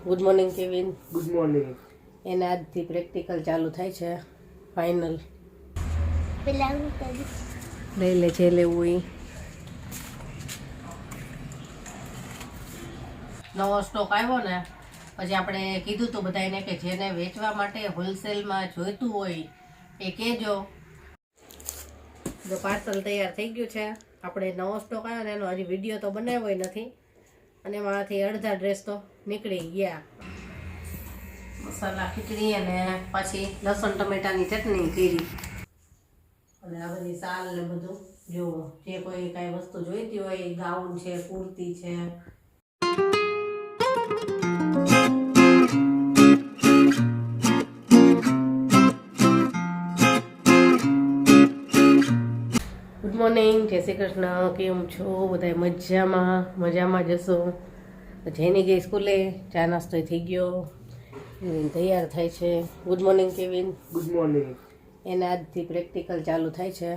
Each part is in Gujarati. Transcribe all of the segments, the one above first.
Good morning Kevin. Good morning. એને આજથી પ્રેક્ટિકલ ચાલુ થાય છે. ફાઇનલ લઈ લે છે લેવું એ નવો સ્ટોક આવ્યો ને પછી આપણે કીધું તું બધાને કે જેને વેચવા માટે હોલસેલમાં જોઈતું હોય એ કહેજો. જો પાર્સલ તૈયાર થઈ ગયું છે. આપણે નવો સ્ટોક આવ્યો ને એનો હજી વિડીયો તો બનાવ્યો નથી અને એમાંથી અડધા ડ્રેસ તો નીકળી ગયા. મસાલા ખીચડી અને પછી લસણ ટમેટાની ચટણી કરી અને આ બધી સાલ ને બધું. જો જે કોઈ કાંઈ વસ્તુ જોઈતી હોય, ગાઉન છે, કુર્તી છે. ગુડ મોર્નિંગ, જય શ્રી કૃષ્ણ. કેમ છો બધા? મજામાં જશો. જેની ગઈ સ્કૂલે, ચા નાસ્તો થઈ ગયો, તૈયાર થાય છે. Good morning Kevin. Good morning. એને આજથી પ્રેક્ટિકલ ચાલુ થાય છે.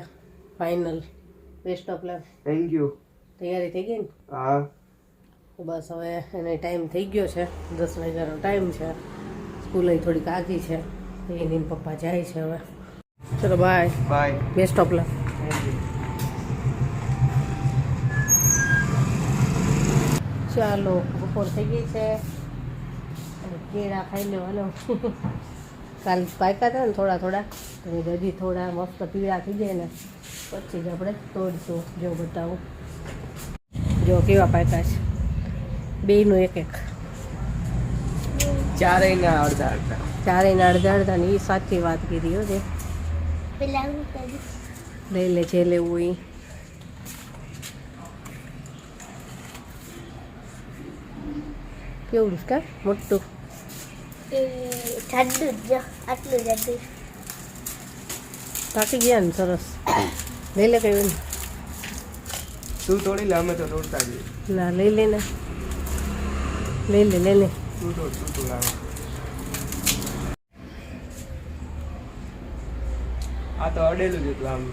Final best of luck. Thank you. તૈયારી થઈ ગઈ ને? હા. બસ હવે એને ટાઈમ થઈ ગયો છે. 10 વાગ્યાનો ટાઈમ છે. સ્કૂલે થોડીક આગી છે. એની પપ્પા જાય છે હવે. ચલો bye bye. Best of luck. ચાલો બપોર થઈ ગઈ છે. કેળા ખાઈ લો. હાલો કાલ પાક્યા હતા ને થોડા તો હજી થોડા મસ્ત પીળા થઈ જાય ને પછી જ આપણે તોડશું. જો બતાવું, જો કેવા પાક્યા છે. બેયનું એક ચારેયના અડધા અડધા ને. એ સાચી વાત કીધી હો. જે લઈ લે છે લેવું એ કેવું કા મોટું પાકી ગયા ને સરસ. લઈ લે કઈ તું તોડી લે, અમે તો તોડતા જઈએ. ના લઈ લે ને, લઈ લે તું લાવ. આ તો અડેલું જ હતું આમ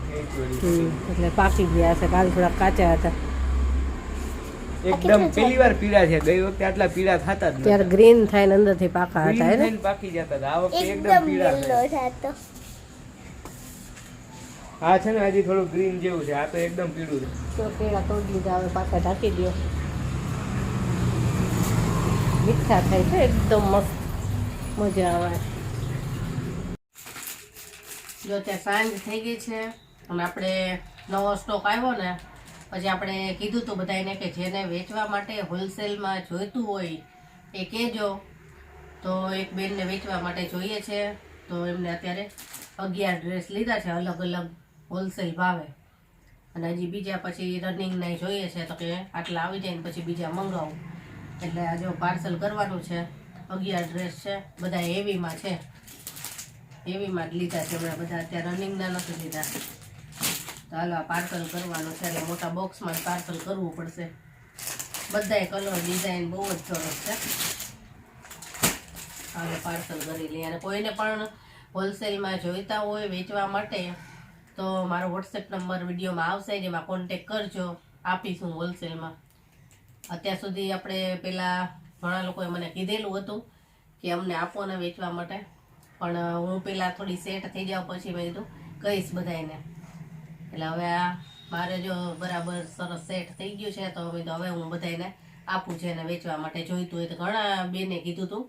એટલે પાકી ગયા હશે. કાલ થોડા કાચા હતા. એકદમ પહેલી વાર પીળા છે. ગઈ વખતે આટલા પીળા થતા જ ત્યારે ગ્રીન થાય ને અંદરથી પાકા હતા ને પાકી જતા હતા. આ વખતે એકદમ પીળા છે. આ છે ને હજી થોડું ગ્રીન જેવું છે. આ તો એકદમ પીળું છે. તો કેળા તોડી લીધા, હવે પાછા ઢાંકી દો. મીઠા થાય છે એકદમ મસ્ત, મજા આવે. જો ત્યાં સાંજ થઈ ગઈ છે અને આપણે નવો સ્ટોક આવ્યો ને પછી આપણે કીધું તું બધાને કે જેને વેચવા માટે હોલસેલમાં જોઈતું હોય એ કહેજો. તો એક બેનને વેચવા માટે જોઈએ છે તો એમને અત્યારે 11 ડ્રેસ લીધા છે અલગ અલગ હોલસેલ ભાવે. અને હજી બીજા પછી રનિંગના જોઈએ છે તો કે આટલા આવી જાય ને પછી બીજા મંગાવું. એટલે આ જો પાર્સલ કરવાનું છે. 11 ડ્રેસ છે, બધા હેવીમાં છે. હેવીમાં જ લીધા છે હમણાં બધા. અત્યારે રનિંગના નથી લીધા. તો હાલો આ પાર્સલ કરવાનું છે એટલે મોટા બોક્સમાં પાર્સલ કરવું પડશે. બધાય કલર ડિઝાઇન બહુ જ સરસ છે. હાલો પાર્સલ કરી લઈએ. અને કોઈને પણ હોલસેલમાં જોઈતા હોય વેચવા માટે તો મારો વોટ્સએપ નંબર વિડીયોમાં આવશે, જેમાં કોન્ટેક કરજો. આપીશું હોલસેલમાં. અત્યાર સુધી આપણે પહેલાં ઘણા લોકોએ મને કીધેલું હતું કે અમને આપો ને વેચવા માટે, પણ હું પહેલાં થોડી સેટ થઈ જાઉં પછી મેં કીધું કહીશ બધાને. એટલે હવે આ મારે જો બરાબર સરસ સેટ થઈ ગયું છે તો હવે હું બધાને આપું છે ને વેચવા માટે જોઈતું હોય તો. ઘણા બેને કીધું હતું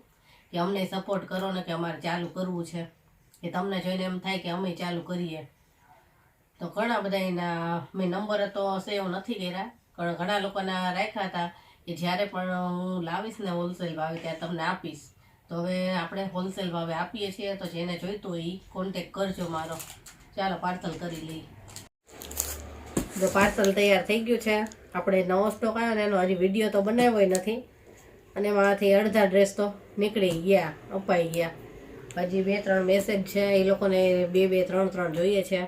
કે અમને સપોર્ટ કરો ને કે અમારે ચાલુ કરવું છે, કે તમને જોઈને એમ થાય કે અમે ચાલુ કરીએ. તો ઘણા બધાના મેં નંબર તો સેવ નથી કર્યા, પણ ઘણા લોકોના રાખ્યા હતા કે જ્યારે પણ હું લાવીશ ને હોલસેલ ભાવે ત્યારે તમને આપીશ. તો હવે આપણે હોલસેલ ભાવે આપીએ છીએ તો જેને જોઈતું હોય એ કોન્ટેક કરજો મારો. ચાલો પાર્સલ કરી લઈએ. જો પાર્સલ તૈયાર થઈ ગયું છે. આપણે નવો સ્ટોક આવ્યો ને એનો હજી વિડીયો તો બનાવ્યો નથી અને એમાંથી અડધા ડ્રેસ તો નીકળી ગયા, અપાઈ ગયા. હજી 2-3 મેસેજ છે, એ લોકોને 2-3 જોઈએ છે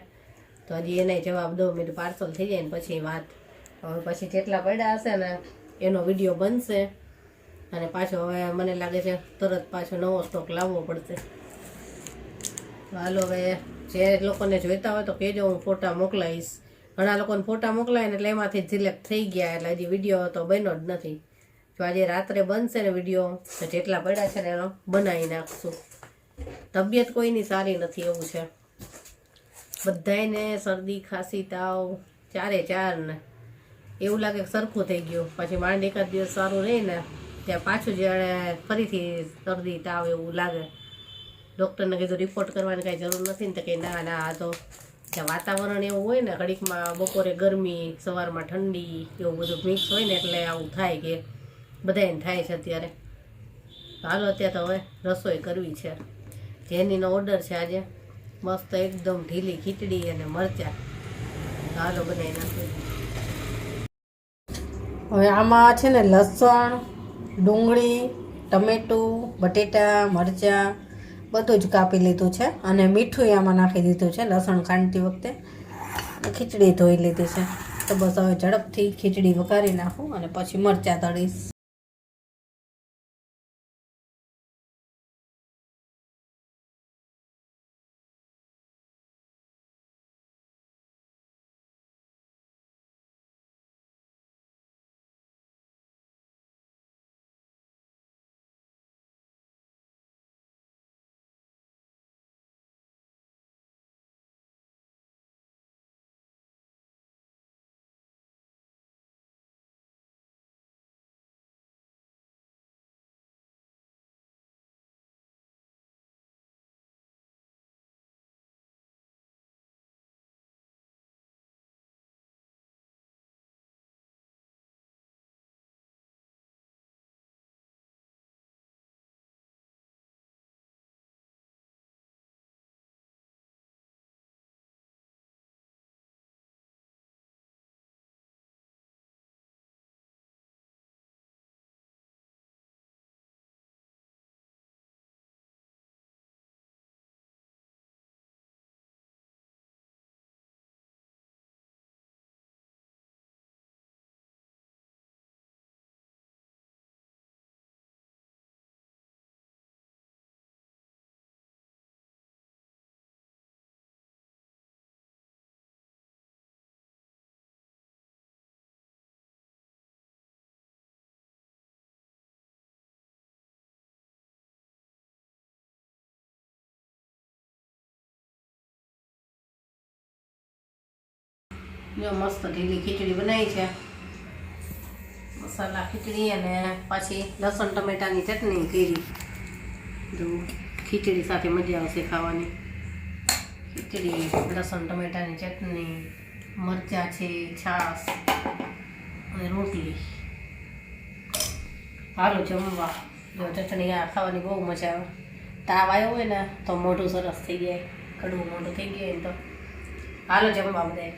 તો હજી એને જવાબ દો. મેં પાર્સલ થઈ જાય ને પછી વાત. હવે પછી જેટલા પડ્યા હશે ને એનો વિડીયો બનશે અને પાછો હવે મને લાગે છે તરત પાછો નવો સ્ટોક લાવવો પડશે. હાલો હવે જે લોકોને જોઈતા હોય તો કહેજો, હું ફોટા મોકલાવીશ. ઘણા લોકોને ફોટા મોકલાય ને એટલે એમાંથી સિલેક્ટ થઈ ગયા, એટલે હજી વિડીયો તો બન્યો જ નથી. જો તો આજે રાત્રે બનશે ને વિડીયો તો જેટલા પડ્યા છે ને એનો બનાવી નાખશું. તબિયત કોઈની સારી નથી એવું છે, બધાયને શરદી ખાંસી તાવ ચાર ને એવું લાગે કે સરખું થઈ ગયું. પછી માંડ એકાદ દિવસ સારું રહે ને ત્યાં પાછું જ્યારે ફરીથી શરદી તાવ એવું લાગે. ડૉક્ટરને કીધું રિપોર્ટ કરવાની કાંઈ જરૂર નથી ને, તો કે ના આ તો ત્યાં વાતાવરણ એવું હોય ને, ઘડીકમાં બપોરે ગરમી સવારમાં ઠંડી એવું બધું મિક્સ હોય ને એટલે આવું થાય કે બધાને થાય છે અત્યારે. હાલો અત્યારે તો હવે રસોઈ કરવી છે. જેનીનો ઓર્ડર છે આજે, મસ્ત એકદમ ઢીલી ખીચડી અને મરચાં. હાલો બનાવી નાખીએ. હવે આમાં છે ને લસણ, ડુંગળી, ટમેટું, બટેટા, મરચાં બધું જ કાપી લીધું છે અને મીઠું આમાં નાખી દીધું છે લસણ ખાંડતી વખતે. ખીચડી ધોઈ લીધી છે. તો બસ હવે ઝડપથી ખીચડી વઘારી નાખું અને પછી મરચાં તળીશ. જો મસ્ત ઢીલી ખીચડી બનાવી છે, મસાલા ખીચડી અને પાછી લસણ ટમેટાની ચટણી કરી. જો ખીચડી સાથે મજા આવશે ખાવાની. ખીચડી, લસણ ટમેટાની ચટણી, મરચાં છે, છાશ અને રોટલી. હાલો જમવા. જો ચટણી આ ખાવાની બહુ મજા આવે. તાવ આવ્યો હોય ને તો મોઢું સરસ થઈ જાય, કડવું મોઢું થઈ ગયું તો હાલો જમવા બધાય.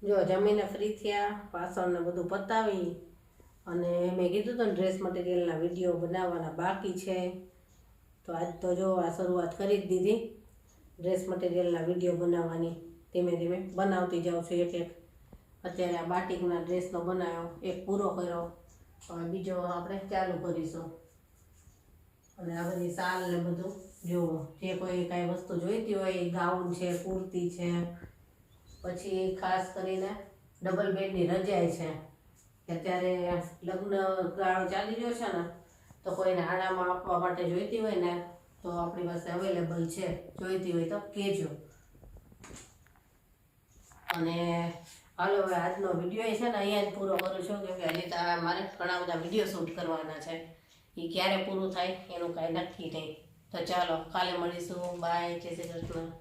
જો જમીને ફ્રી થયા, વાસણને બધું પતાવી અને મેં કીધું તો ડ્રેસ મટીરિયલના વિડીયો બનાવવાના બાકી છે, તો આજ તો જો આ શરૂઆત કરી જ દીધી ડ્રેસ મટીરિયલના વિડીયો બનાવવાની. ધીમે ધીમે બનાવતી જાઉં છું એક એક. અત્યારે આ બાટિકના ડ્રેસનો બનાવ્યો, એક પૂરો કર્યો, હવે બીજો આપણે ચાલુ કરીશું. અને આ બધી શાલ ને બધું જુઓ, જે કોઈ કાંઈ વસ્તુ જોઈતી હોય, ગાઉન છે, કુર્તી છે, પછી ખાસ કરીને ડબલ બેડની રજાઈ છે. અત્યારે લગ્ન ગાળો ચાલી રહ્યો છે ને, તો કોઈને આડામાં આપવા માટે જોઈતી હોય ને તો આપણી પાસે અવેલેબલ છે, જોઈતી હોય તો કહેજો. અને હાલો હવે આજનો વિડીયો છે ને અહીંયા જ પૂરો કરું છું, કેમ કે હજી તો મારે ઘણા બધા વિડીયો શૂટ કરવાના છે. એ ક્યારે પૂરું થાય એનું કાંઈ નક્કી નહીં. તો ચાલો કાલે મળીશું. બાય, જય શ્રી કૃષ્ણ.